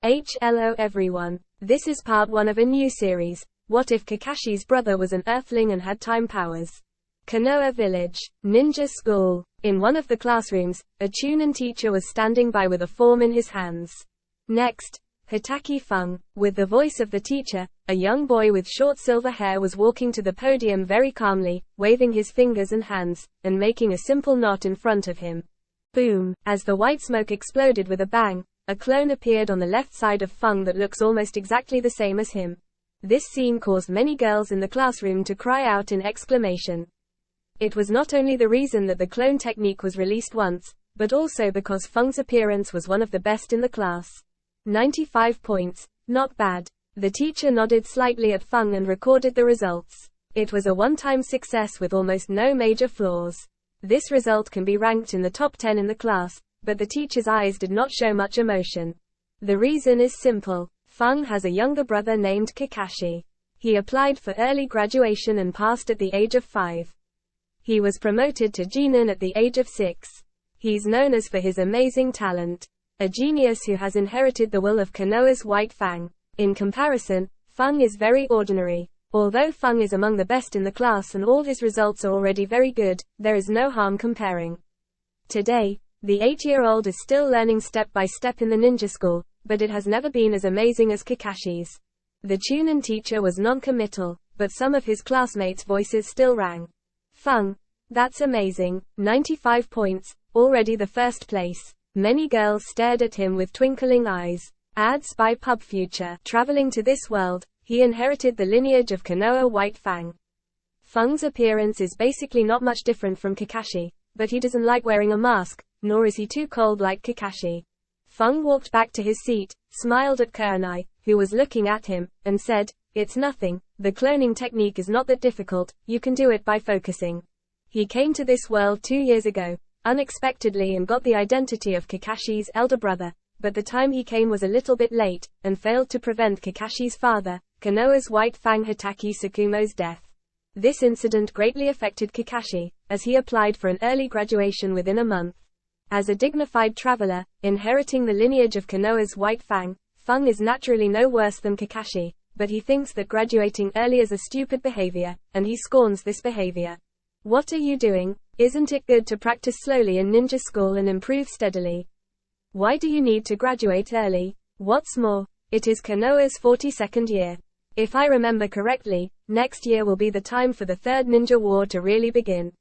Hello everyone. This is part 1 of a new series. What if Kakashi's brother was an Earthling and had time powers? Konoha Village. Ninja School. In one of the classrooms, a Chunin teacher was standing by with a form in his hands. Next, Hitaki Fung, with the voice of the teacher, a young boy with short silver hair was walking to the podium very calmly, waving his fingers and hands, and making a simple knot in front of him. Boom! As the white smoke exploded with a bang, a clone appeared on the left side of Fung that looks almost exactly the same as him. This scene caused many girls in the classroom to cry out in exclamation. It was not only the reason that the clone technique was released once, but also because Fung's appearance was one of the best in the class. 95 points, not bad. The teacher nodded slightly at Fung and recorded the results. It was a one-time success with almost no major flaws. This result can be ranked in the top 10 in the class, but the teacher's eyes did not show much emotion. The reason is simple. Fung has a younger brother named Kakashi. He applied for early graduation and passed at the age of 5. He was promoted to Yenan at the age of 6. He's known as for his amazing talent. A genius who has inherited the will of Konoha's White Fang. In comparison, Fung is very ordinary. Although Fung is among the best in the class and all his results are already very good, there is no harm comparing. Today, the 8-year-old is still learning step by step in the ninja school, but it has never been as amazing as Kakashi's. The Chunin teacher was non-committal, but some of his classmates' voices still rang. Fung, that's amazing, 95 points, already the first place. Many girls stared at him with twinkling eyes. Ads by Pub Future. Traveling to this world, he inherited the lineage of Konoha White Fang. Fung's appearance is basically not much different from Kakashi, but he doesn't like wearing a mask, nor is he too cold like Kakashi. Fung walked back to his seat, smiled at Kurenai, who was looking at him, and said, "It's nothing, the cloning technique is not that difficult, you can do it by focusing." He came to this world 2 years ago, unexpectedly, and got the identity of Kakashi's elder brother, but the time he came was a little bit late, and failed to prevent Kakashi's father, Konoha's White Fang Hitaki Tsukumo's death. This incident greatly affected Kakashi, as he applied for an early graduation within a month. As a dignified traveler, inheriting the lineage of Konoha's White Fang, Fung is naturally no worse than Kakashi, but he thinks that graduating early is a stupid behavior, and he scorns this behavior. What are you doing? Isn't it good to practice slowly in ninja school and improve steadily? Why do you need to graduate early? What's more, it is Konoha's 42nd year. If I remember correctly, next year will be the time for the Third Ninja War to really begin.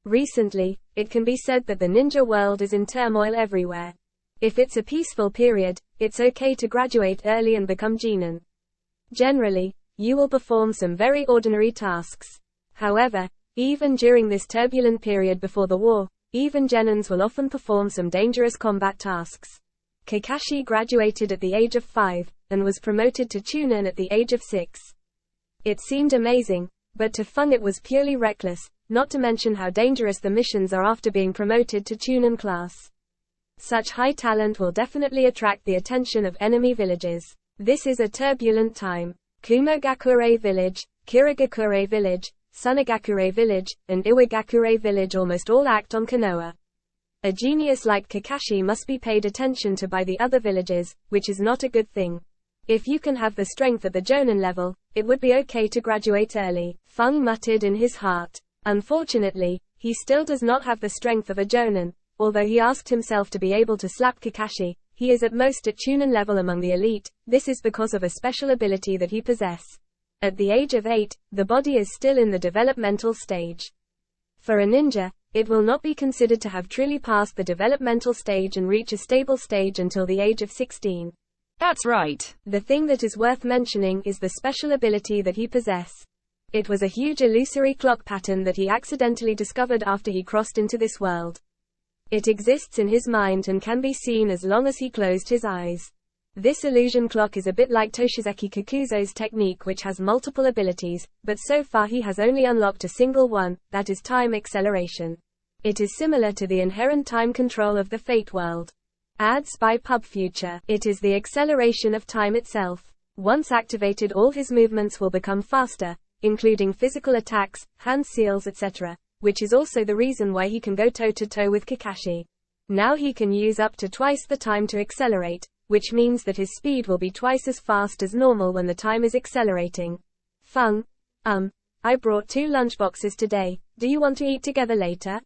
Recently, it can be said that the ninja world is in turmoil everywhere. If it's a peaceful period, it's okay to graduate early and become Yenan. Generally, you will perform some very ordinary tasks. However, even during this turbulent period before the war, even Yenans will often perform some dangerous combat tasks. Kakashi graduated at the age of 5, and was promoted to Chunin at the age of 6. It seemed amazing, but to Fung it was purely reckless, not to mention how dangerous the missions are after being promoted to Chunin class. Such high talent will definitely attract the attention of enemy villages. This is a turbulent time. Kumogakure Village, Kirigakure Village, Sunagakure Village, and Iwagakure Village almost all act on Konoha. A genius like Kakashi must be paid attention to by the other villages, which is not a good thing. If you can have the strength at the Jonin level, it would be okay to graduate early. Fung muttered in his heart. Unfortunately, he still does not have the strength of a Jonin. Although he asked himself to be able to slap Kakashi, he is at most at Chunin level among the elite. This is because of a special ability that he possesses. At the age of 8, the body is still in the developmental stage. For a ninja, it will not be considered to have truly passed the developmental stage and reach a stable stage until the age of 16. That's right. The thing that is worth mentioning is the special ability that he possesses. It was a huge illusory clock pattern that he accidentally discovered after he crossed into this world. It exists in his mind and can be seen as long as he closed his eyes. This illusion clock is a bit like Toshizeki Kakuzo's technique, which has multiple abilities, but so far he has only unlocked a single one, that is time acceleration. It is similar to the inherent time control of the Fate world. Ads by Pub Future. It is the acceleration of time itself. Once activated, all his movements will become faster, including physical attacks, hand seals, etc., which is also the reason why he can go toe-to-toe with Kakashi. Now he can use up to twice the time to accelerate, which means that his speed will be twice as fast as normal when the time is accelerating. Feng, I brought 2 lunchboxes today, do you want to eat together later?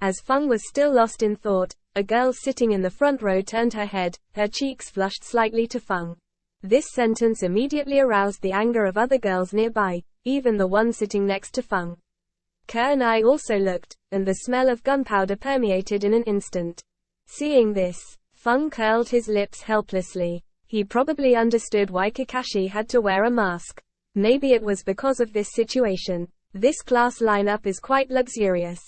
As Feng was still lost in thought, a girl sitting in the front row turned her head, her cheeks flushed slightly to Feng. This sentence immediately aroused the anger of other girls nearby, even the one sitting next to Feng. Ke and I also looked, and the smell of gunpowder permeated in an instant. Seeing this, Feng curled his lips helplessly. He probably understood why Kakashi had to wear a mask. Maybe it was because of this situation. This class lineup is quite luxurious.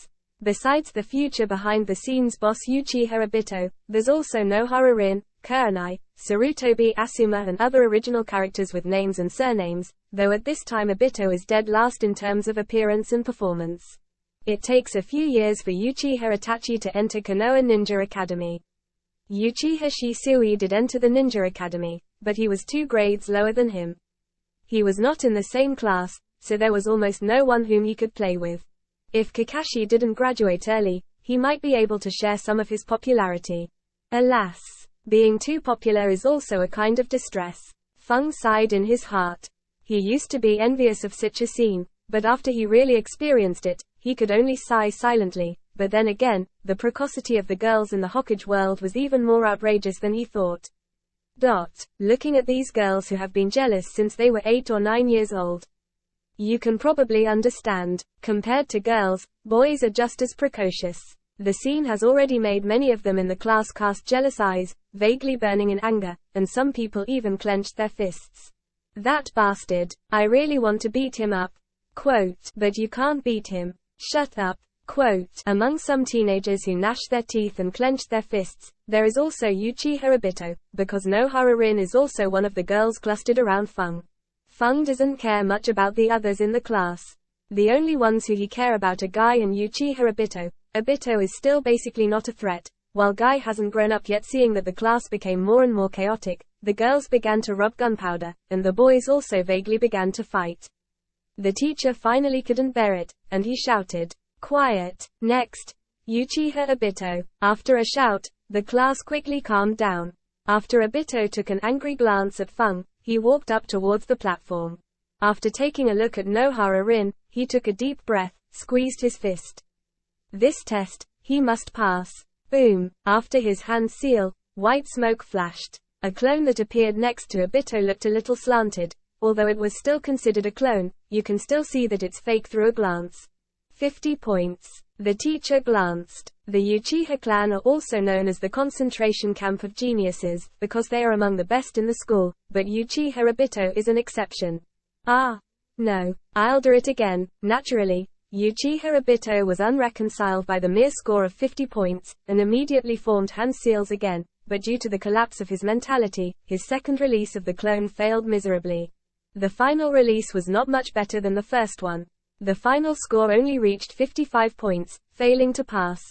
Besides the future behind-the-scenes boss Uchiha Obito, there's also Nohara Rin, Kurenai, Sarutobi Asuma and other original characters with names and surnames, though at this time Obito is dead last in terms of appearance and performance. It takes a few years for Uchiha Itachi to enter Konoha Ninja Academy. Uchiha Shisui did enter the Ninja Academy, but he was 2 grades lower than him. He was not in the same class, so there was almost no one whom he could play with. If Kakashi didn't graduate early, he might be able to share some of his popularity. Alas, being too popular is also a kind of distress. Feng sighed in his heart. He used to be envious of such a scene, but after he really experienced it, he could only sigh silently. But then again, the precocity of the girls in the Hokage world was even more outrageous than he thought. Looking at these girls who have been jealous since they were 8 or 9 years old. You can probably understand. Compared to girls, boys are just as precocious. The scene has already made many of them in the class cast jealous eyes, vaguely burning in anger, and some people even clenched their fists. That bastard. I really want to beat him up. Quote, but you can't beat him. Shut up. Quote, among some teenagers who gnashed their teeth and clenched their fists, there is also Uchiha Obito, because Nohara Rin is also one of the girls clustered around Feng. Feng doesn't care much about the others in the class. The only ones who he care about are Guy and Uchiha Obito. Obito is still basically not a threat. While Guy hasn't grown up yet, seeing that the class became more and more chaotic, the girls began to rub gunpowder, and the boys also vaguely began to fight. The teacher finally couldn't bear it, and he shouted, quiet. Next, Uchiha Obito. After a shout, the class quickly calmed down. After Obito took an angry glance at Feng, he walked up towards the platform. After taking a look at Nohara Rin, he took a deep breath, squeezed his fist. This test, he must pass. Boom. After his hand seal, white smoke flashed. A clone that appeared next to Obito looked a little slanted. Although it was still considered a clone, you can still see that it's fake through a glance. 50 points. The teacher glanced. The Uchiha clan are also known as the concentration camp of geniuses, because they are among the best in the school, but Uchiha Obito is an exception. No. I'll do it again. Naturally, Uchiha Obito was unreconciled by the mere score of 50 points, and immediately formed hand seals again, but due to the collapse of his mentality, his second release of the clone failed miserably. The final release was not much better than the first one. The final score only reached 55 points, failing to pass.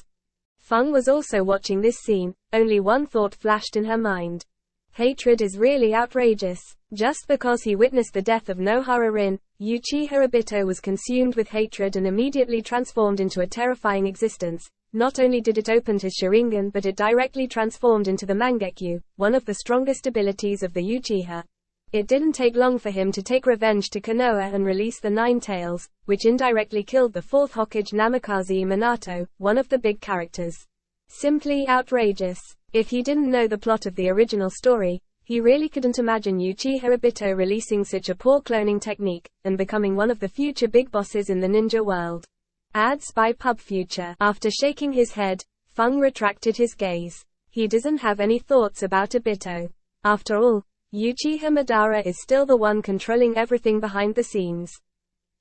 Feng was also watching this scene. Only one thought flashed in her mind. Hatred is really outrageous. Just because he witnessed the death of Nohara Rin, Uchiha Obito was consumed with hatred and immediately transformed into a terrifying existence. Not only did it open his Sharingan, but it directly transformed into the Mangekyo, one of the strongest abilities of the Uchiha. It didn't take long for him to take revenge to Konoha and release the Nine Tails, which indirectly killed the 4th Hokage Namikaze Minato, one of the big characters. Simply outrageous. If he didn't know the plot of the original story, he really couldn't imagine Uchiha Obito releasing such a poor cloning technique, and becoming one of the future big bosses in the ninja world. Ads by Pub Future. After shaking his head, Feng retracted his gaze. He doesn't have any thoughts about Obito. After all, Uchiha Madara is still the one controlling everything behind the scenes.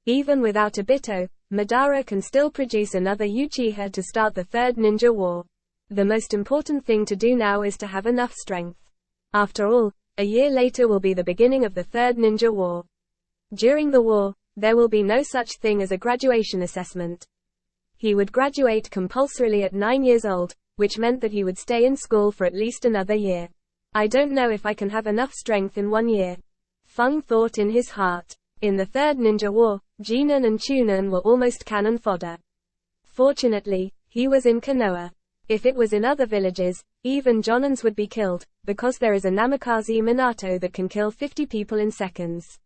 Even without Obito, Madara can still produce another Uchiha to start the Third Ninja War. The most important thing to do now is to have enough strength. After all, a year later will be the beginning of the Third Ninja War. During the war, there will be no such thing as a graduation assessment. He would graduate compulsorily at 9 years old, which meant that he would stay in school for at least another year. I don't know if I can have enough strength in 1 year. Feng thought in his heart. In the Third Ninja War, Yenan and Chunin were almost cannon fodder. Fortunately, he was in Konoha. If it was in other villages, even Jonins would be killed, because there is a Namikaze Minato that can kill 50 people in seconds.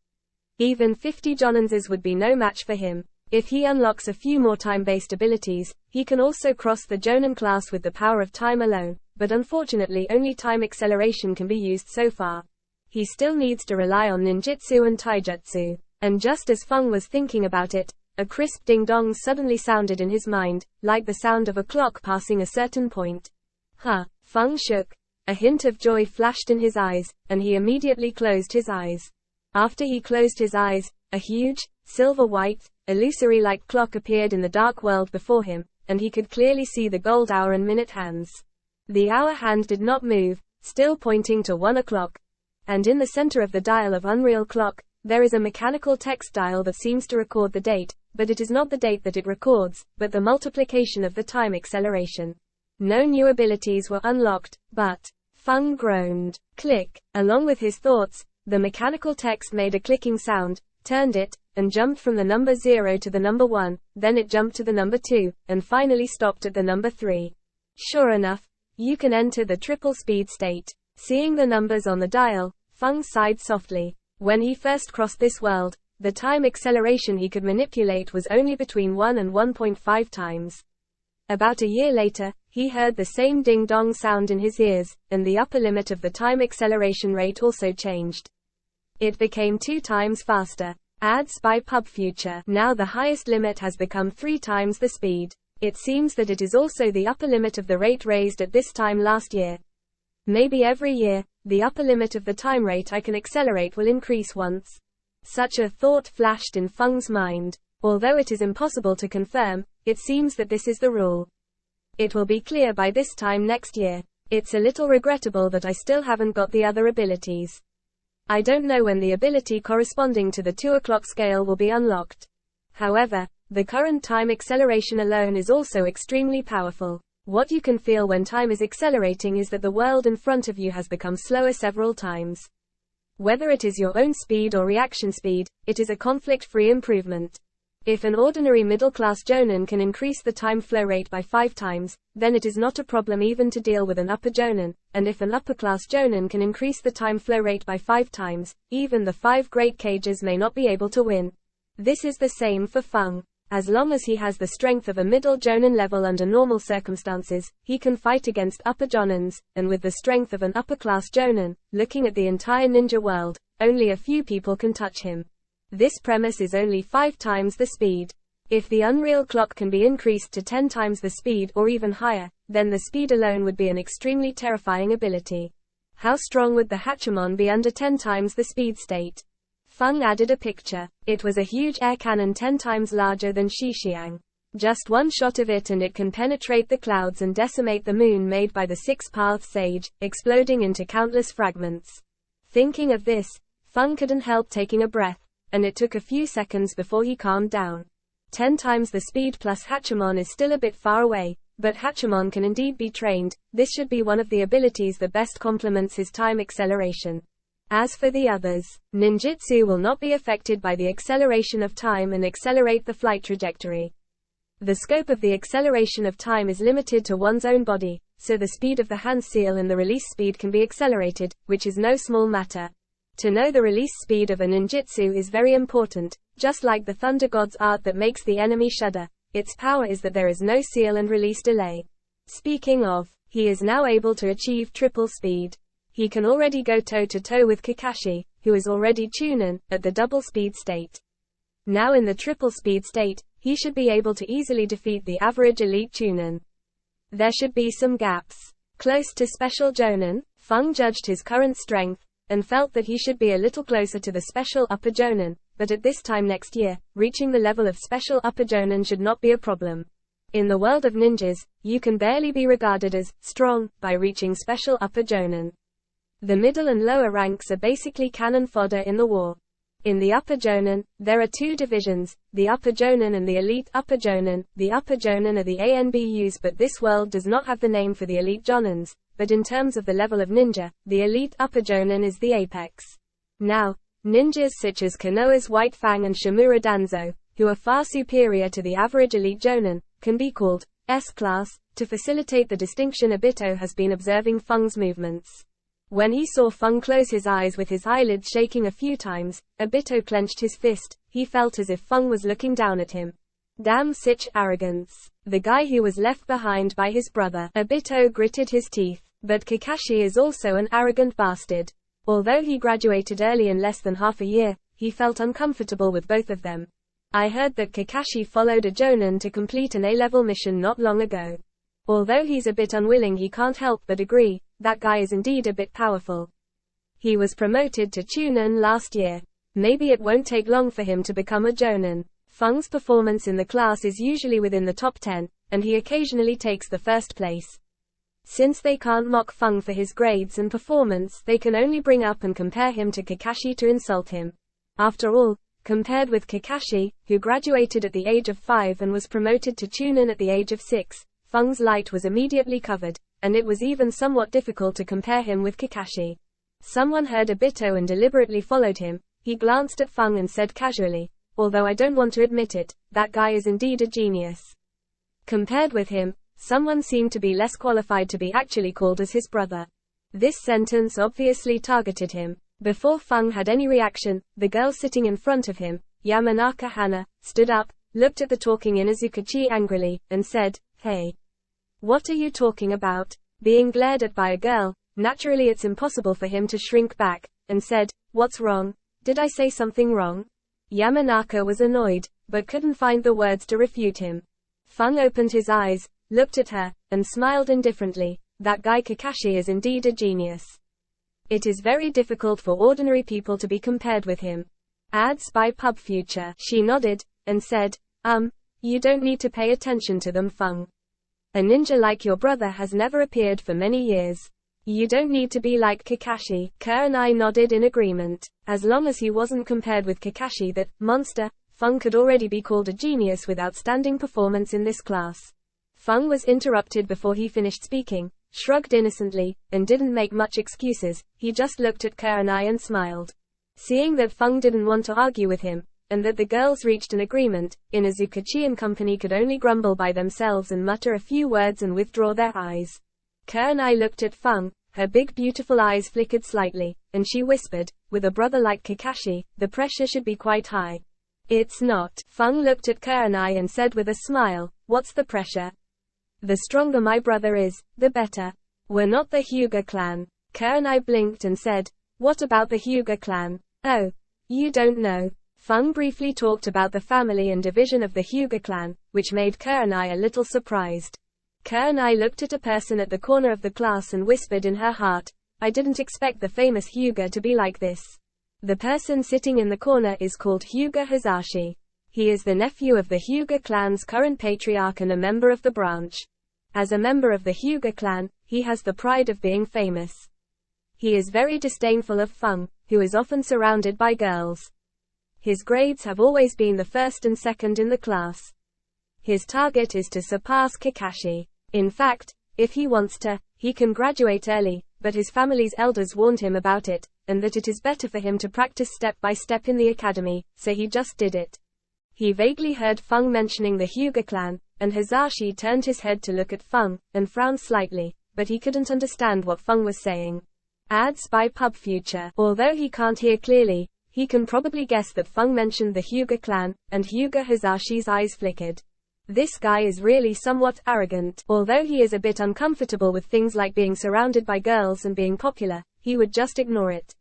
Even 50 Joninses would be no match for him. If he unlocks a few more time-based abilities, he can also cross the Jonin class with the power of time alone, but unfortunately only time acceleration can be used so far. He still needs to rely on ninjutsu and taijutsu. And just as Feng was thinking about it, a crisp ding-dong suddenly sounded in his mind, like the sound of a clock passing a certain point. Feng shook. A hint of joy flashed in his eyes, and he immediately closed his eyes. After he closed his eyes, a huge, silver-white, illusory-like clock appeared in the dark world before him, and he could clearly see the gold hour and minute hands. The hour hand did not move, still pointing to 1 o'clock. And in the center of the dial of Unreal Clock, there is a mechanical text dial that seems to record the date, but it is not the date that it records, but the multiplication of the time acceleration. No new abilities were unlocked, but Feng groaned. Click. Along with his thoughts, the mechanical text made a clicking sound, turned it, and jumped from the number 0 to the number 1, then it jumped to the number 2, and finally stopped at the number 3. Sure enough, you can enter the triple speed state. Seeing the numbers on the dial, Feng sighed softly. When he first crossed this world, the time acceleration he could manipulate was only between 1 and 1.5 times. About a year later, he heard the same ding-dong sound in his ears, and the upper limit of the time acceleration rate also changed. It became 2 times faster. Ads by PubFuture. Now the highest limit has become 3 times the speed. It seems that it is also the upper limit of the rate raised at this time last year. Maybe every year, the upper limit of the time rate I can accelerate will increase once. Such a thought flashed in Feng's mind. Although it is impossible to confirm, it seems that this is the rule. It will be clear by this time next year. It's a little regrettable that I still haven't got the other abilities. I don't know when the ability corresponding to the 2 o'clock scale will be unlocked. However, the current time acceleration alone is also extremely powerful. What you can feel when time is accelerating is that the world in front of you has become slower several times. Whether it is your own speed or reaction speed, it is a conflict-free improvement. If an ordinary middle-class Jonin can increase the time flow rate by 5 times, then it is not a problem even to deal with an upper Jonin, and if an upper-class Jonin can increase the time flow rate by 5 times, even the 5 great cages may not be able to win. This is the same for Feng. As long as he has the strength of a middle Jonin level under normal circumstances, he can fight against upper Jonins, and with the strength of an upper-class Jonin, looking at the entire ninja world, only a few people can touch him. This premise is only 5 times the speed. If the Unreal Clock can be increased to 10 times the speed or even higher, then the speed alone would be an extremely terrifying ability. How strong would the Hachimon be under 10 times the speed state? Feng added a picture. It was a huge air cannon 10 times larger than Xixiang. Just one shot of it and it can penetrate the clouds and decimate the moon made by the 6-path sage, exploding into countless fragments. Thinking of this, Feng couldn't help taking a breath, and it took a few seconds before he calmed down. 10 times the speed plus Hachimon is still a bit far away, but Hachimon can indeed be trained. This should be one of the abilities that best complements his time acceleration. As for the others, ninjutsu will not be affected by the acceleration of time and accelerate the flight trajectory. The scope of the acceleration of time is limited to one's own body, so the speed of the hand seal and the release speed can be accelerated, which is no small matter. To know the release speed of a ninjutsu is very important, just like the Thunder God's art that makes the enemy shudder. Its power is that there is no seal and release delay. Speaking of, he is now able to achieve triple speed. He can already go toe-to-toe with Kakashi, who is already Chunin, at the double speed state. Now in the triple speed state, he should be able to easily defeat the average elite Chunin. There should be some gaps. Close to special Jonin, Feng judged his current strength, and felt that he should be a little closer to the special upper Jonin, but at this time next year, reaching the level of special upper Jonin should not be a problem. In the world of ninjas, you can barely be regarded as strong by reaching special upper Jonin. The middle and lower ranks are basically cannon fodder in the war. In the upper Jonin, there are 2 divisions, the upper Jonin and the elite upper Jonin. The upper Jonin are the ANBUs, but this world does not have the name for the elite Jonins, but in terms of the level of ninja, the elite upper Jonin is the apex. Now, ninjas such as Konoha's White Fang and Shimura Danzo, who are far superior to the average elite Jonin, can be called S-class, To facilitate the distinction, Obito has been observing Feng's movements. When he saw Feng close his eyes with his eyelids shaking a few times, Obito clenched his fist. He felt as if Feng was looking down at him. Damn such arrogance. The guy who was left behind by his brother. Obito gritted his teeth. But Kakashi is also an arrogant bastard. Although he graduated early in less than half a year, he felt uncomfortable with both of them. I heard that Kakashi followed a Jonin to complete an A-level mission not long ago. Although he's a bit unwilling, he can't help but agree, that guy is indeed a bit powerful. He was promoted to Chunin last year. Maybe it won't take long for him to become a Jonin. Feng's performance in the class is usually within the top 10, and he occasionally takes the first place. Since they can't mock Feng for his grades and performance, they can only bring up and compare him to Kakashi to insult him. After all, compared with Kakashi, who graduated at the age of 5 and was promoted to Chunin at the age of 6, Feng's light was immediately covered, and it was even somewhat difficult to compare him with Kakashi. Someone heard Obito and deliberately followed him. He glanced at Feng and said casually, although I don't want to admit it, that guy is indeed a genius. Compared with him, someone seemed to be less qualified to be actually called as his brother. This sentence obviously targeted him. Before Feng had any reaction, the girl sitting in front of him, Yamanaka Hana, stood up, looked at the talking Inuzukachi angrily, and said, "Hey. What are you talking about?" Being glared at by a girl, naturally it's impossible for him to shrink back, and said, "What's wrong? Did I say something wrong?" Yamanaka was annoyed, but couldn't find the words to refute him. Feng opened his eyes, looked at her, and smiled indifferently. That guy Kakashi is indeed a genius. It is very difficult for ordinary people to be compared with him. Ads by Pub Future. She nodded, and said, you don't need to pay attention to them, Feng. A ninja like your brother has never appeared for many years. You don't need to be like Kakashi. Kerr and I nodded in agreement. As long as he wasn't compared with Kakashi, that monster, Feng could already be called a genius with outstanding performance in this class. Feng was interrupted before he finished speaking, shrugged innocently, and didn't make much excuses. He just looked at Kerr and I and smiled. Seeing that Feng didn't want to argue with him, and that the girls reached an agreement, Inuzukachi and company could only grumble by themselves and mutter a few words and withdraw their eyes. Kerr and I looked at Feng. Her big beautiful eyes flickered slightly, and she whispered, with a brother like Kakashi, the pressure should be quite high. It's not. Feng looked at Kerr and I and said with a smile, what's the pressure? The stronger my brother is, the better. We're not the Hyuga clan. Kerr and I blinked and said, what about the Hyuga clan? Oh, you don't know. Feng briefly talked about the family and division of the Hyuga clan, which made Kerr and I a little surprised. Kerr and I looked at a person at the corner of the class and whispered in her heart, I didn't expect the famous Hyuga to be like this. The person sitting in the corner is called Hyuga Hazashi. He is the nephew of the Hyuga clan's current patriarch and a member of the branch. As a member of the Hyuga clan, he has the pride of being famous. He is very disdainful of Feng, who is often surrounded by girls. His grades have always been the first and second in the class. His target is to surpass Kakashi. In fact, if he wants to, he can graduate early, but his family's elders warned him about it, and that it is better for him to practice step by step in the academy, so he just did it. He vaguely heard Feng mentioning the Hyuga clan, and Hazashi turned his head to look at Feng, and frowned slightly, but he couldn't understand what Feng was saying. Ads by Pub Future. Although he can't hear clearly, he can probably guess that Feng mentioned the Hyuga clan, and Hyuga Hazashi's eyes flickered. This guy is really somewhat arrogant. Although he is a bit uncomfortable with things like being surrounded by girls and being popular, he would just ignore it.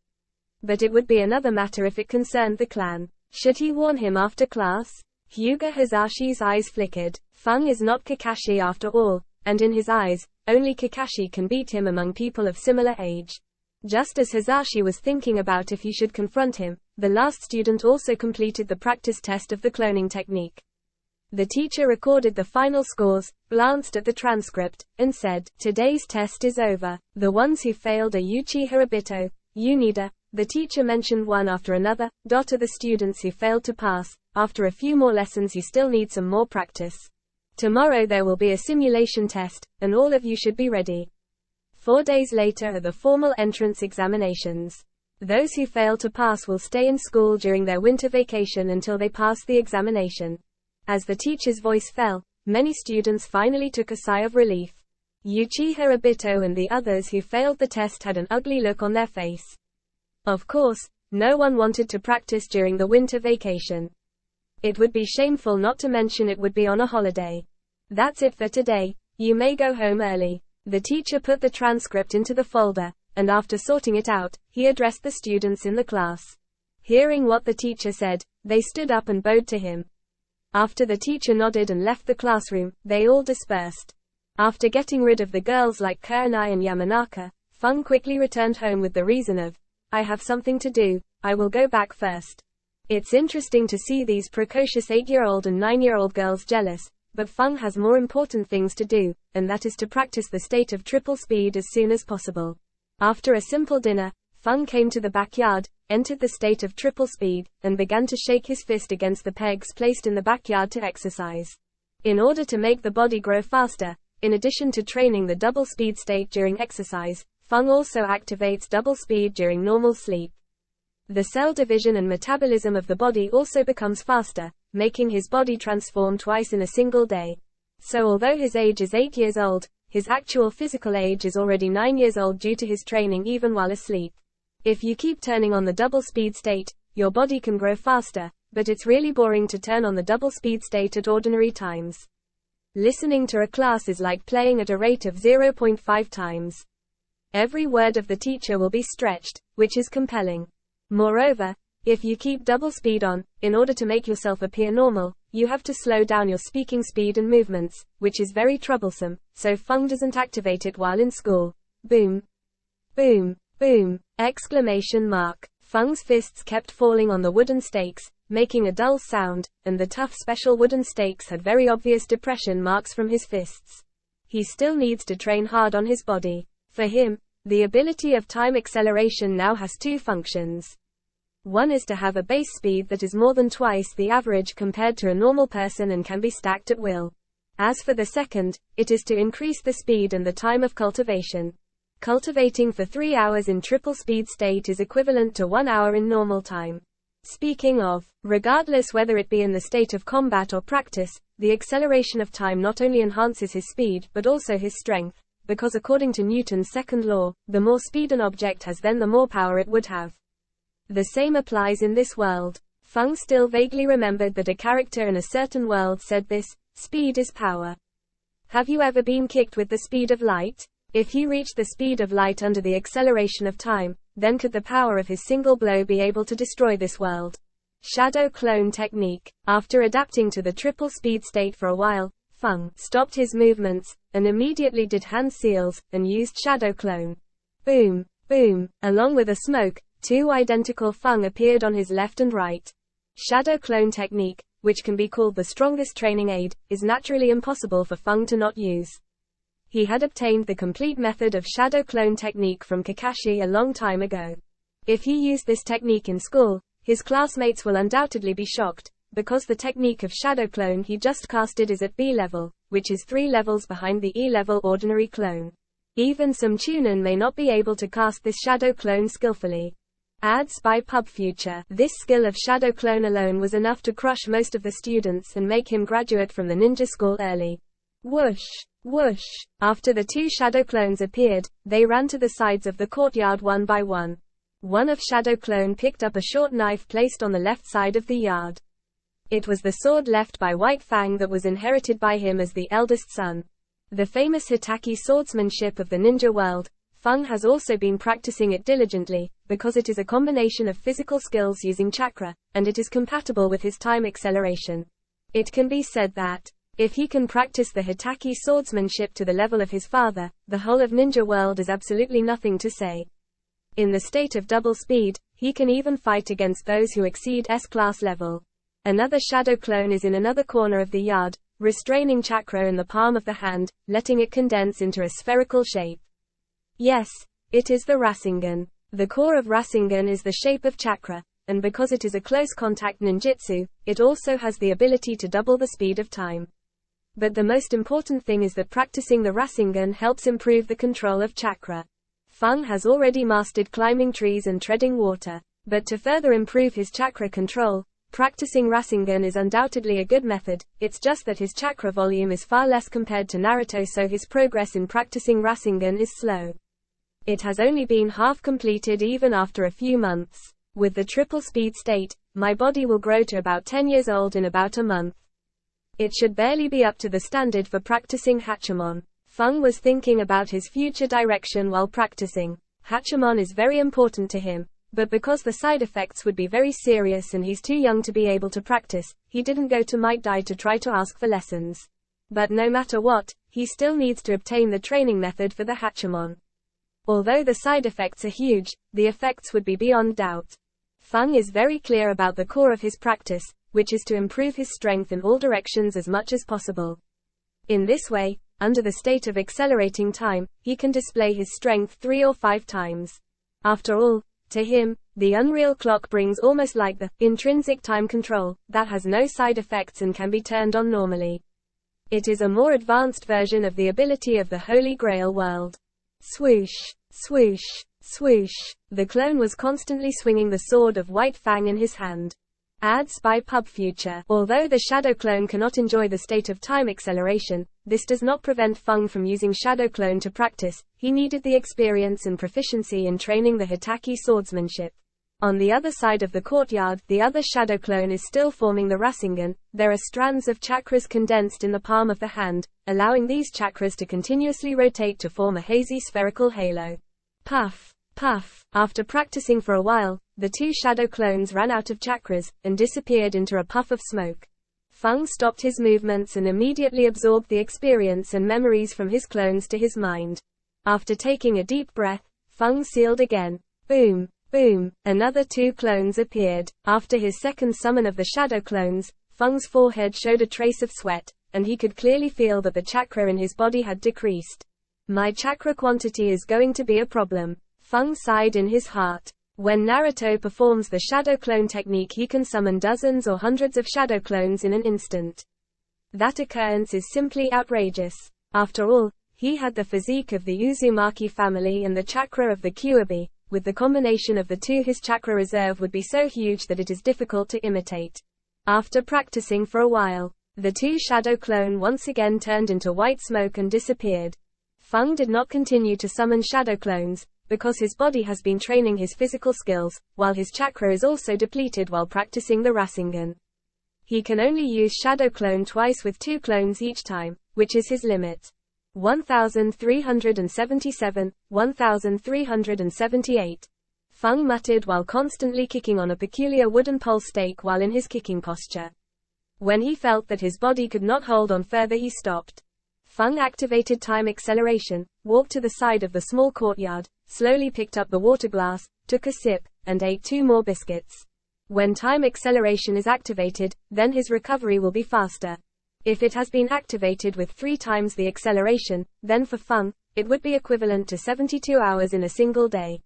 But it would be another matter if it concerned the clan. Should he warn him after class? Hyuga Hazashi's eyes flickered. Feng is not Kakashi after all, and in his eyes, only Kakashi can beat him among people of similar age. Just as Hazashi was thinking about if he should confront him, the last student also completed the practice test of the cloning technique. The teacher recorded the final scores, glanced at the transcript, and said, today's test is over. The ones who failed are Uchiha Obito, Unida. The teacher mentioned one after another, are the students who failed to pass. After a few more lessons you still need some more practice. Tomorrow there will be a simulation test, and all of you should be ready. 4 days later are the formal entrance examinations. Those who fail to pass will stay in school during their winter vacation until they pass the examination. As the teacher's voice fell, many students finally took a sigh of relief. Uchiha Obito and the others who failed the test had an ugly look on their face. Of course, no one wanted to practice during the winter vacation. It would be shameful not to mention it would be on a holiday. That's it for today, you may go home early. The teacher put the transcript into the folder, and after sorting it out, he addressed the students in the class. Hearing what the teacher said, they stood up and bowed to him. After the teacher nodded and left the classroom, they all dispersed. After getting rid of the girls like Kurenai and Yamanaka, Fung quickly returned home with the reason of, I have something to do, I will go back first. It's interesting to see these precocious 8-year-old and 9-year-old girls jealous, but Fung has more important things to do, and that is to practice the state of triple speed as soon as possible. After a simple dinner, Fung came to the backyard, entered the state of triple speed, and began to shake his fist against the pegs placed in the backyard to exercise. In order to make the body grow faster, in addition to training the double speed state during exercise, Fung also activates double speed during normal sleep. The cell division and metabolism of the body also becomes faster, making his body transform twice in a single day. So although his age is 8 years old, his actual physical age is already 9 years old due to his training even while asleep. If you keep turning on the double speed state, your body can grow faster, but it's really boring to turn on the double speed state at ordinary times. Listening to a class is like playing at a rate of 0.5 times. Every word of the teacher will be stretched, which is compelling. Moreover, if you keep double speed on, in order to make yourself appear normal, you have to slow down your speaking speed and movements, which is very troublesome, so Fung doesn't activate it while in school. Boom. Boom. Boom! Exclamation mark. Fung's fists kept falling on the wooden stakes, making a dull sound, and the tough special wooden stakes had very obvious depression marks from his fists. He still needs to train hard on his body. For him, the ability of time acceleration now has two functions. One is to have a base speed that is more than twice the average compared to a normal person and can be stacked at will. As for the second, it is to increase the speed and the time of cultivation. Cultivating for 3 hours in triple speed state is equivalent to 1 hour in normal time. Speaking of, regardless whether it be in the state of combat or practice, the acceleration of time not only enhances his speed but also his strength, because according to Newton's second law, the more speed an object has then the more power it would have. The same applies in this world. Fung still vaguely remembered that a character in a certain world said this, speed is power. Have you ever been kicked with the speed of light? If he reached the speed of light under the acceleration of time, then could the power of his single blow be able to destroy this world? Shadow clone technique. After adapting to the triple speed state for a while, Fung stopped his movements, and immediately did hand seals, and used shadow clone. Boom, boom, along with a smoke, 2 identical Fung appeared on his left and right. Shadow clone technique, which can be called the strongest training aid, is naturally impossible for Fung to not use. He had obtained the complete method of shadow clone technique from Kakashi a long time ago. If he used this technique in school, his classmates will undoubtedly be shocked, because the technique of shadow clone he just casted is at B level, which is 3 levels behind the E level ordinary clone. Even some Chunin may not be able to cast this shadow clone skillfully. Ads by Pub Future. This skill of shadow clone alone was enough to crush most of the students and make him graduate from the ninja school early. Whoosh! Whoosh! After the 2 shadow clones appeared, they ran to the sides of the courtyard one by one. One of shadow clone picked up a short knife placed on the left side of the yard. It was the sword left by White Fang that was inherited by him as the eldest son. The famous Hitaki swordsmanship of the ninja world, Fung has also been practicing it diligently, because it is a combination of physical skills using chakra, and it is compatible with his time acceleration. It can be said that, if he can practice the Hitaki swordsmanship to the level of his father, the whole of ninja world is absolutely nothing to say. In the state of double speed, he can even fight against those who exceed S-class level. Another shadow clone is in another corner of the yard, restraining chakra in the palm of the hand, letting it condense into a spherical shape. Yes, it is the Rasengan. The core of Rasengan is the shape of chakra, and because it is a close contact ninjutsu, it also has the ability to double the speed of time. But the most important thing is that practicing the Rasengan helps improve the control of chakra. Fung has already mastered climbing trees and treading water, but to further improve his chakra control, Practicing Rasengan is undoubtedly a good method, it's just that his chakra volume is far less compared to Naruto, so his progress in practicing Rasengan is slow. It has only been half completed even after a few months. With the triple speed state, my body will grow to about 10 years old in about a month. It should barely be up to the standard for practicing Hachimon. Feng was thinking about his future direction while practicing. Hachimon is very important to him, but because the side effects would be very serious and he's too young to be able to practice, he didn't go to Might Dai to try to ask for lessons. But no matter what, he still needs to obtain the training method for the Hachimon. Although the side effects are huge, the effects would be beyond doubt. Feng is very clear about the core of his practice, which is to improve his strength in all directions as much as possible. In this way, under the state of accelerating time, he can display his strength 3 or 5 times. After all, to him, the unreal clock brings almost like the intrinsic time control that has no side effects and can be turned on normally. It is a more advanced version of the ability of the Holy Grail world. Swoosh, swoosh, swoosh. The clone was constantly swinging the sword of White Fang in his hand. Ads by Pub Future. Although the Shadow Clone cannot enjoy the state of time acceleration, this does not prevent Feng from using Shadow Clone to practice. He needed the experience and proficiency in training the Hitaki swordsmanship. On the other side of the courtyard, the other Shadow Clone is still forming the Rasengan. There are strands of chakras condensed in the palm of the hand, allowing these chakras to continuously rotate to form a hazy spherical halo. Puff, puff. After practicing for a while, the 2 Shadow Clones ran out of chakras, and disappeared into a puff of smoke. Feng stopped his movements and immediately absorbed the experience and memories from his clones to his mind. After taking a deep breath, Feng sealed again. Boom, boom. Another 2 clones appeared. After his second summon of the Shadow Clones, Feng's forehead showed a trace of sweat, and he could clearly feel that the chakra in his body had decreased. My chakra quantity is going to be a problem. Feng sighed in his heart. When Naruto performs the Shadow Clone technique, he can summon dozens or hundreds of Shadow Clones in an instant. That occurrence is simply outrageous. After all, he had the physique of the Uzumaki family and the chakra of the Kyuubi. With the combination of the 2, his chakra reserve would be so huge that it is difficult to imitate. After practicing for a while, the 2 Shadow Clone once again turned into white smoke and disappeared. Feng did not continue to summon Shadow Clones, because his body has been training his physical skills, while his chakra is also depleted while practicing the Rasengan. He can only use Shadow Clone twice with 2 clones each time, which is his limit. 1377, 1378. Feng muttered while constantly kicking on a peculiar wooden pole stake while in his kicking posture. When he felt that his body could not hold on further, he stopped. Feng activated time acceleration, walked to the side of the small courtyard, slowly picked up the water glass, took a sip, and ate 2 more biscuits. When time acceleration is activated, then his recovery will be faster. If it has been activated with 3 times the acceleration, then for Feng, it would be equivalent to 72 hours in a single day.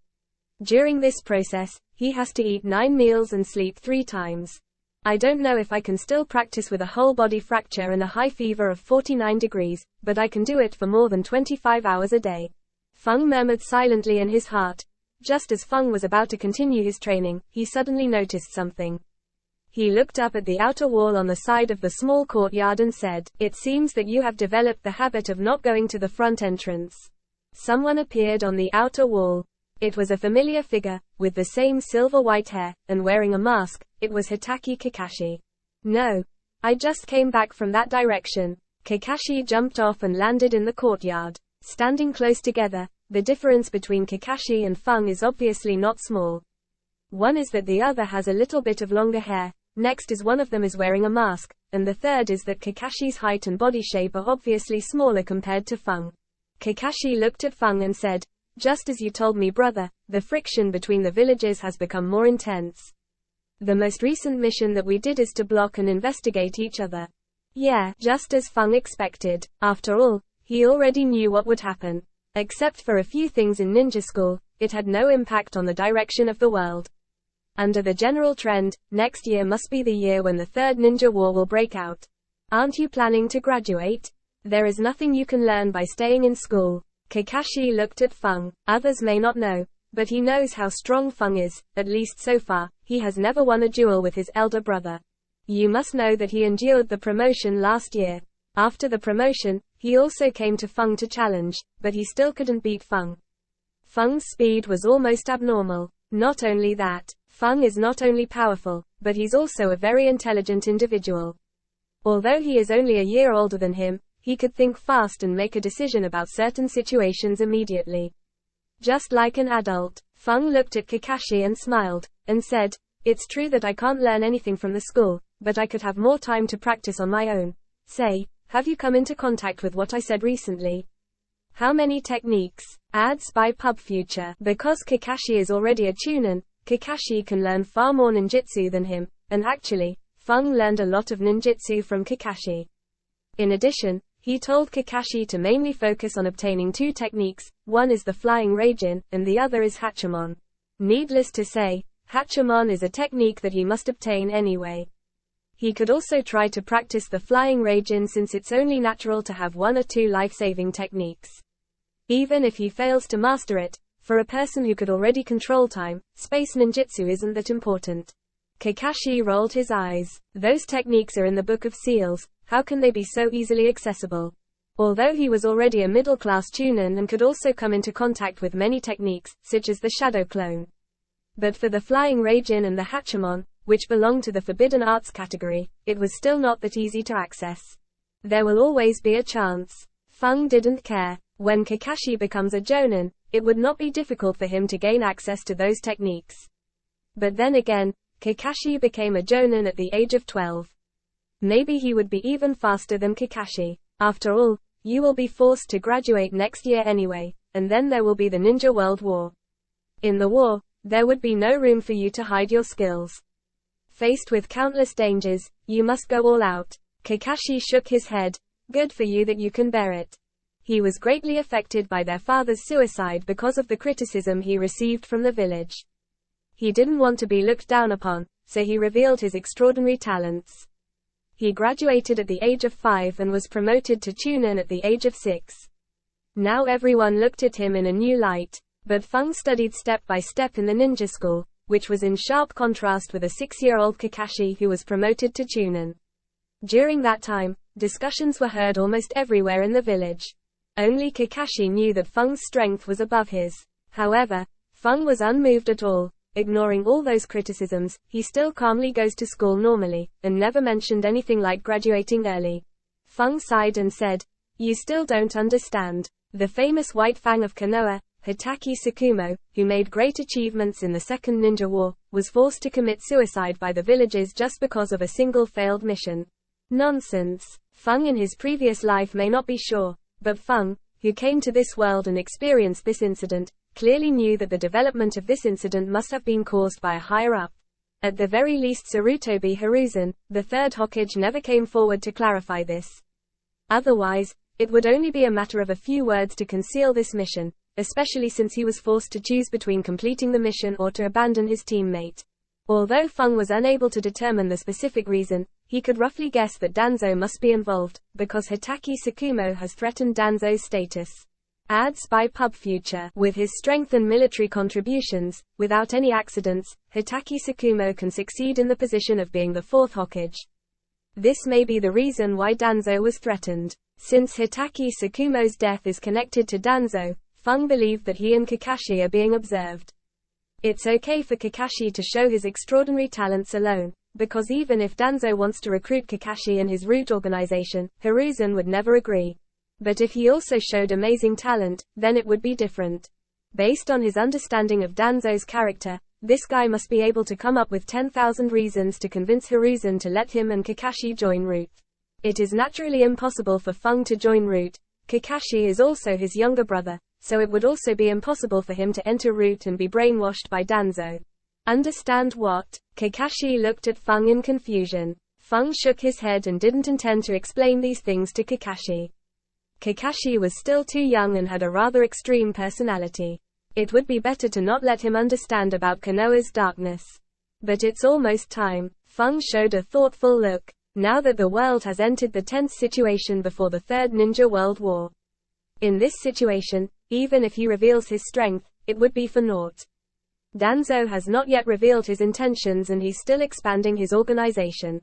During this process, he has to eat 9 meals and sleep 3 times. I don't know if I can still practice with a whole body fracture and a high fever of 49 degrees, but I can do it for more than 25 hours a day. Feng murmured silently in his heart. Just as Feng was about to continue his training, he suddenly noticed something. He looked up at the outer wall on the side of the small courtyard and said, "It seems that you have developed the habit of not going to the front entrance." Someone appeared on the outer wall. It was a familiar figure, with the same silver-white hair, and wearing a mask. It was Hitaki Kakashi. "No. I just came back from that direction." Kakashi jumped off and landed in the courtyard. Standing close together, the difference between Kakashi and Feng is obviously not small. One is that the other has a little bit of longer hair, next is one of them is wearing a mask, and the third is that Kakashi's height and body shape are obviously smaller compared to Feng. Kakashi looked at Feng and said, "Just as you told me, brother, the friction between the villages has become more intense. The most recent mission that we did is to block and investigate each other." Yeah, just as Feng expected. After all, he already knew what would happen. Except for a few things in ninja school, it had no impact on the direction of the world. Under the general trend, next year must be the year when the third ninja war will break out. Aren't you planning to graduate? There is nothing you can learn by staying in school. Kakashi looked at Feng. Others may not know, But he knows how strong Feng is, at least so far. He has never won a duel with his elder brother. You must know that he endured the promotion last year. After the promotion, he also came to Feng to challenge, but he still couldn't beat Feng. Feng's speed was almost abnormal. Not only that, Feng is not only powerful, but he's also a very intelligent individual. Although he is only a year older than him, he could think fast and make a decision about certain situations immediately. Just like an adult, Feng looked at Kakashi and smiled, and said, "It's true that I can't learn anything from the school, but I could have more time to practice on my own. Say, have you come into contact with what I said recently? How many techniques?" Ads by Pub Future. Because Kakashi is already a Chunin, Kakashi can learn far more ninjutsu than him, and actually, Feng learned a lot of ninjutsu from Kakashi. In addition, he told Kakashi to mainly focus on obtaining two techniques, one is the Flying Raijin, and the other is Hachimon. Needless to say, Hachimon is a technique that he must obtain anyway. He could also try to practice the Flying Raijin since it's only natural to have one or two life-saving techniques. Even if he fails to master it, for a person who could already control time, space ninjutsu isn't that important. Kakashi rolled his eyes. Those techniques are in the Book of Seals, how can they be so easily accessible? Although he was already a middle-class Chunin and could also come into contact with many techniques, such as the Shadow Clone. But for the Flying Raijin and the Hachimon, which belonged to the Forbidden Arts category, it was still not that easy to access. There will always be a chance. Feng didn't care. When Kakashi becomes a Jonin, it would not be difficult for him to gain access to those techniques. But then again, Kakashi became a Jonin at the age of 12. Maybe he would be even faster than Kakashi. After all, you will be forced to graduate next year anyway, and then there will be the Ninja World War. In the war, there would be no room for you to hide your skills. Faced with countless dangers, you must go all out. Kakashi shook his head. Good for you that you can bear it. He was greatly affected by their father's suicide because of the criticism he received from the village. He didn't want to be looked down upon, so he revealed his extraordinary talents. He graduated at the age of 5 and was promoted to Chunin at the age of 6. Now everyone looked at him in a new light, but Feng studied step by step in the ninja school, which was in sharp contrast with a 6-year-old Kakashi who was promoted to Chunin. During that time, discussions were heard almost everywhere in the village. Only Kakashi knew that Feng's strength was above his. However, Feng was unmoved at all. Ignoring all those criticisms, he still calmly goes to school normally, and never mentioned anything like graduating early. Feng sighed and said, "You still don't understand. The famous White Fang of Konoha, Hitaki Tsukumo, who made great achievements in the Second Ninja War, was forced to commit suicide by the villagers just because of a single failed mission." Nonsense. Feng in his previous life may not be sure, but Feng, who came to this world and experienced this incident, clearly knew that the development of this incident must have been caused by a higher-up. At the very least Sarutobi Hiruzen, the third Hokage, never came forward to clarify this. Otherwise, it would only be a matter of a few words to conceal this mission, especially since he was forced to choose between completing the mission or to abandon his teammate. Although Feng was unable to determine the specific reason, he could roughly guess that Danzo must be involved, because Hitaki Tsukumo has threatened Danzo's status. Ads by Pub Future. With his strength and military contributions, without any accidents, Hitaki Tsukumo can succeed in the position of being the fourth Hokage. This may be the reason why Danzo was threatened. Since Hitaki Tsukumo's death is connected to Danzo, Feng believed that he and Kakashi are being observed. It's okay for Kakashi to show his extraordinary talents alone, because even if Danzo wants to recruit Kakashi in his root organization, Hiruzen would never agree. But if he also showed amazing talent, then it would be different. Based on his understanding of Danzo's character, this guy must be able to come up with 10,000 reasons to convince Hiruzen to let him and Kakashi join Root. It is naturally impossible for Feng to join Root. Kakashi is also his younger brother, so it would also be impossible for him to enter Root and be brainwashed by Danzo. Understand what? Kakashi looked at Feng in confusion. Feng shook his head and didn't intend to explain these things to Kakashi. Kakashi was still too young and had a rather extreme personality. It would be better to not let him understand about Konoha's darkness. But it's almost time. Feng showed a thoughtful look. Now that the world has entered the tense situation before the Third Ninja World War. In this situation, even if he reveals his strength, it would be for naught. Danzo has not yet revealed his intentions and he's still expanding his organization.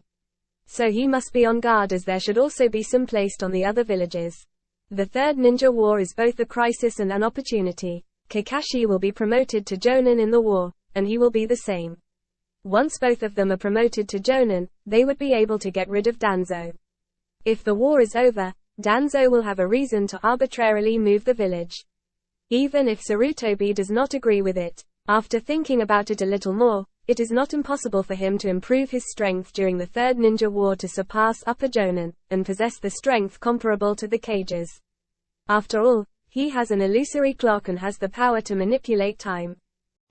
So he must be on guard, as there should also be some placed on the other villages. The Third Ninja War is both a crisis and an opportunity. Kakashi will be promoted to Jonin in the war, and he will be the same. Once both of them are promoted to Jonin, they would be able to get rid of Danzo. If the war is over, Danzo will have a reason to arbitrarily move the village. Even if Sarutobi does not agree with it, after thinking about it a little more, it is not impossible for him to improve his strength during the Third Ninja War to surpass Upper Jonin, and possess the strength comparable to the Cages. After all, he has an illusory clock and has the power to manipulate time.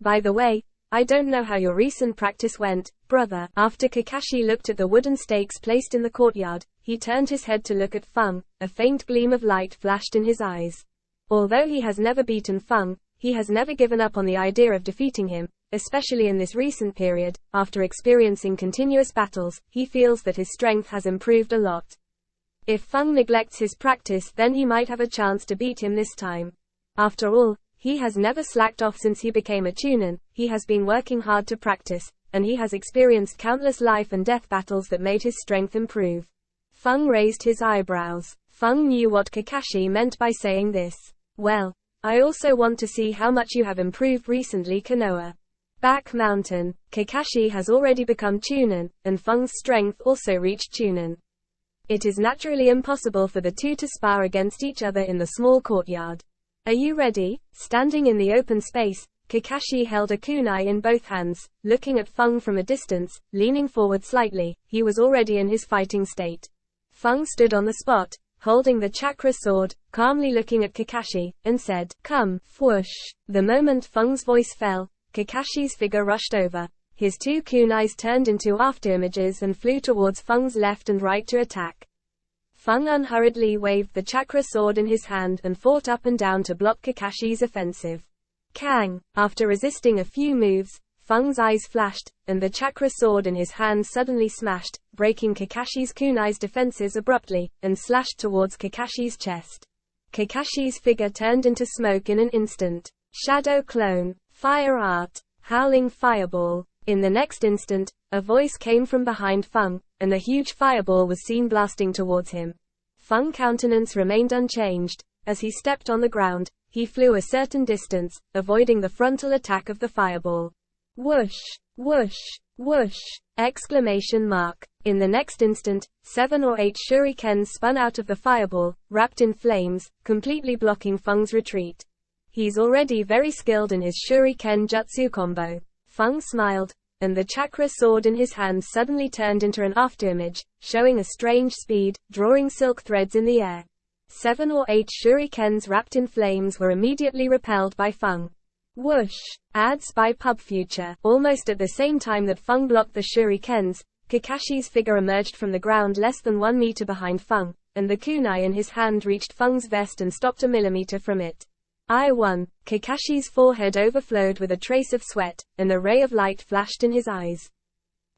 By the way, I don't know how your recent practice went, brother. After Kakashi looked at the wooden stakes placed in the courtyard, he turned his head to look at Feng. A faint gleam of light flashed in his eyes. Although he has never beaten Feng, he has never given up on the idea of defeating him, especially in this recent period. After experiencing continuous battles, he feels that his strength has improved a lot. If Feng neglects his practice, then he might have a chance to beat him this time. After all, he has never slacked off since he became a Chunin. He has been working hard to practice, and he has experienced countless life and death battles that made his strength improve. Feng raised his eyebrows. Feng knew what Kakashi meant by saying this. Well, I also want to see how much you have improved recently, Konoha. Back Mountain. Kakashi has already become Chunin, and Feng's strength also reached Chunin. It is naturally impossible for the two to spar against each other in the small courtyard. Are you ready? Standing in the open space, Kakashi held a kunai in both hands, looking at Feng from a distance, leaning forward slightly. He was already in his fighting state. Feng stood on the spot, holding the chakra sword, calmly looking at Kakashi, and said, "Come." Whoosh. The moment Feng's voice fell, Kakashi's figure rushed over. His two kunais turned into afterimages and flew towards Feng's left and right to attack. Feng unhurriedly waved the chakra sword in his hand and fought up and down to block Kakashi's offensive. Kang! After resisting a few moves, Feng's eyes flashed, and the chakra sword in his hand suddenly smashed, breaking Kakashi's kunai's defenses abruptly, and slashed towards Kakashi's chest. Kakashi's figure turned into smoke in an instant. Shadow Clone. Fire Art. Howling Fireball. In the next instant, a voice came from behind Feng, and a huge fireball was seen blasting towards him. Feng's countenance remained unchanged. As he stepped on the ground, he flew a certain distance, avoiding the frontal attack of the fireball. Whoosh! Whoosh! Whoosh! Exclamation mark. In the next instant, 7 or 8 shurikens spun out of the fireball, wrapped in flames, completely blocking Feng's retreat. He's already very skilled in his shuriken jutsu combo. Feng smiled, and the chakra sword in his hand suddenly turned into an afterimage, showing a strange speed, drawing silk threads in the air. 7 or 8 shurikens wrapped in flames were immediately repelled by Feng. Whoosh! Ads by PubFuture. Almost at the same time that Feng blocked the shurikens, Kakashi's figure emerged from the ground less than 1 meter behind Feng, and the kunai in his hand reached Feng's vest and stopped a millimeter from it. I won. Kakashi's forehead overflowed with a trace of sweat, and a ray of light flashed in his eyes.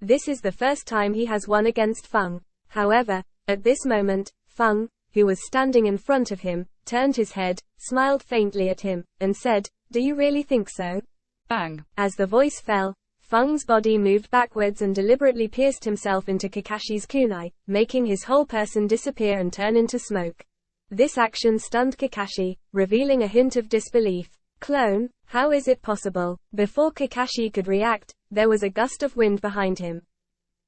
This is the first time he has won against Feng. However, at this moment, Feng, who was standing in front of him, turned his head, smiled faintly at him, and said, "Do you really think so?" Bang! As the voice fell, Feng's body moved backwards and deliberately pierced himself into Kakashi's kunai, making his whole person disappear and turn into smoke. This action stunned Kakashi, revealing a hint of disbelief. Clone, how is it possible? Before Kakashi could react, there was a gust of wind behind him.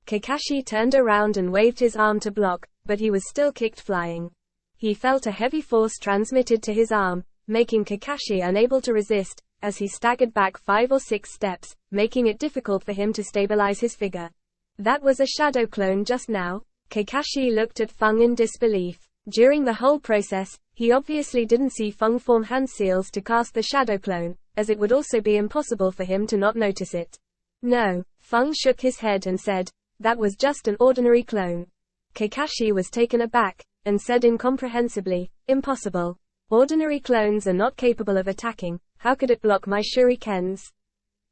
Kakashi turned around and waved his arm to block, but he was still kicked flying. He felt a heavy force transmitted to his arm, making Kakashi unable to resist, as he staggered back 5 or 6 steps, making it difficult for him to stabilize his figure. That was a shadow clone just now? Kakashi looked at Feng in disbelief. During the whole process, he obviously didn't see Feng form hand seals to cast the shadow clone, as it would also be impossible for him to not notice it. No, Feng shook his head and said, "That was just an ordinary clone." Kakashi was taken aback, and said incomprehensibly, "Impossible. Ordinary clones are not capable of attacking, how could it block my shurikens?"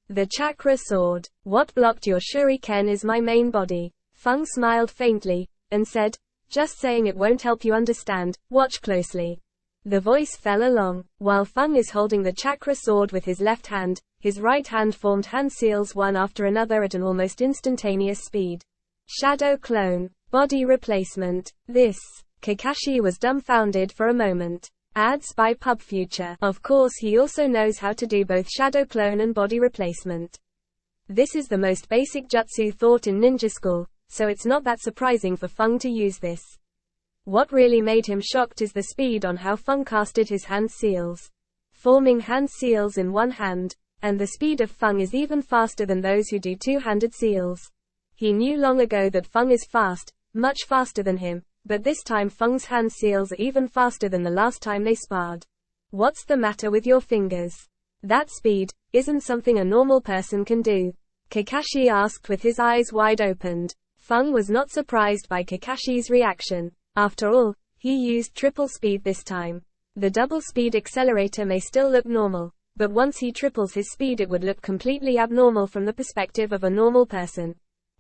The chakra sword. What blocked your shuriken is my main body. Feng smiled faintly, and said, "Just saying it won't help you understand, watch closely." The voice fell along. While Feng is holding the chakra sword with his left hand, his right hand formed hand seals one after another at an almost instantaneous speed. Shadow clone. Body replacement. This. Kakashi was dumbfounded for a moment. Ads by Pub Future. Of course he also knows how to do both shadow clone and body replacement. This is the most basic jutsu thought in ninja school, so it's not that surprising for Feng to use this. What really made him shocked is the speed on how Feng casted his hand seals. Forming hand seals in one hand, and the speed of Feng is even faster than those who do two-handed seals. He knew long ago that Feng is fast, much faster than him, but this time Feng's hand seals are even faster than the last time they sparred. What's the matter with your fingers? That speed isn't something a normal person can do. Kakashi asked with his eyes wide opened. Feng was not surprised by Kakashi's reaction. After all, he used triple speed this time. The double speed accelerator may still look normal, but once he triples his speed it would look completely abnormal from the perspective of a normal person.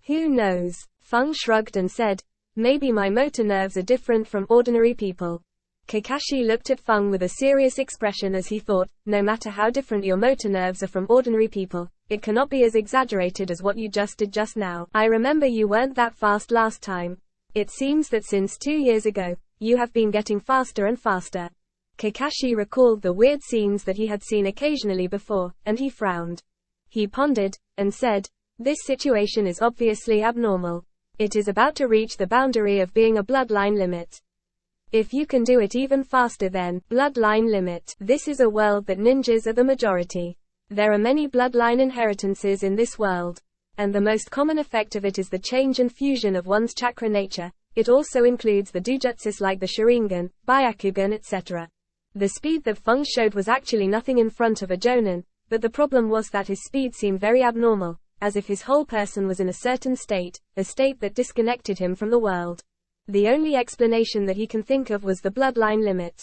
Who knows? Feng shrugged and said, maybe my motor nerves are different from ordinary people. Kakashi looked at Feng with a serious expression as he thought, no matter how different your motor nerves are from ordinary people, it cannot be as exaggerated as what you just did just now. I remember you weren't that fast last time. It seems that since 2 years ago, you have been getting faster and faster. Kakashi recalled the weird scenes that he had seen occasionally before, and he frowned. He pondered, and said, this situation is obviously abnormal. It is about to reach the boundary of being a bloodline limit. If you can do it even faster then, bloodline limit. This is a world that ninjas are the majority. There are many bloodline inheritances in this world. And the most common effect of it is the change and fusion of one's chakra nature. It also includes the dojutsus like the Sharingan, Byakugan etc. The speed that Feng showed was actually nothing in front of a Jonin, but the problem was that his speed seemed very abnormal, as if his whole person was in a certain state, a state that disconnected him from the world. The only explanation that he can think of was the bloodline limit.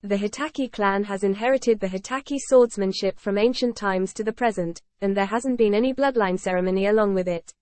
The Hitaki clan has inherited the Hitaki swordsmanship from ancient times to the present, and there hasn't been any bloodline ceremony along with it.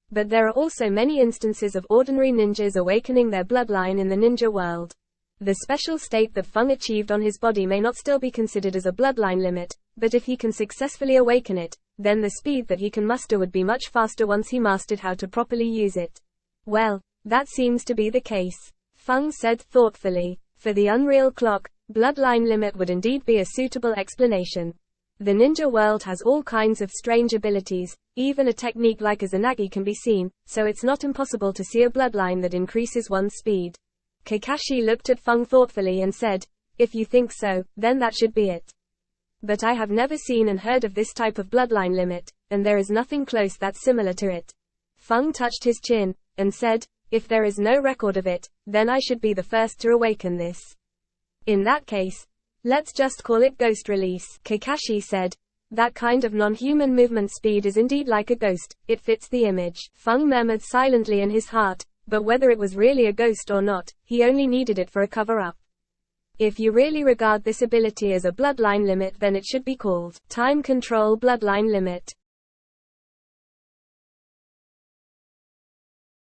But there are also many instances of ordinary ninjas awakening their bloodline in the ninja world. The special state that Feng achieved on his body may not still be considered as a bloodline limit, but if he can successfully awaken it, then the speed that he can muster would be much faster once he mastered how to properly use it. Well, that seems to be the case. Feng said thoughtfully. For the unreal clock, bloodline limit would indeed be a suitable explanation. The ninja world has all kinds of strange abilities, even a technique like a Zanagi can be seen, so it's not impossible to see a bloodline that increases one's speed. Kakashi looked at Feng thoughtfully and said, if you think so, then that should be it. But I have never seen and heard of this type of bloodline limit, and there is nothing close that's similar to it. Feng touched his chin, and said, if there is no record of it, then I should be the first to awaken this. In that case, let's just call it ghost release. Kakashi said, that kind of non-human movement speed is indeed like a ghost, it fits the image. Feng murmured silently in his heart, but whether it was really a ghost or not, he only needed it for a cover-up. If you really regard this ability as a bloodline limit then it should be called time control bloodline limit.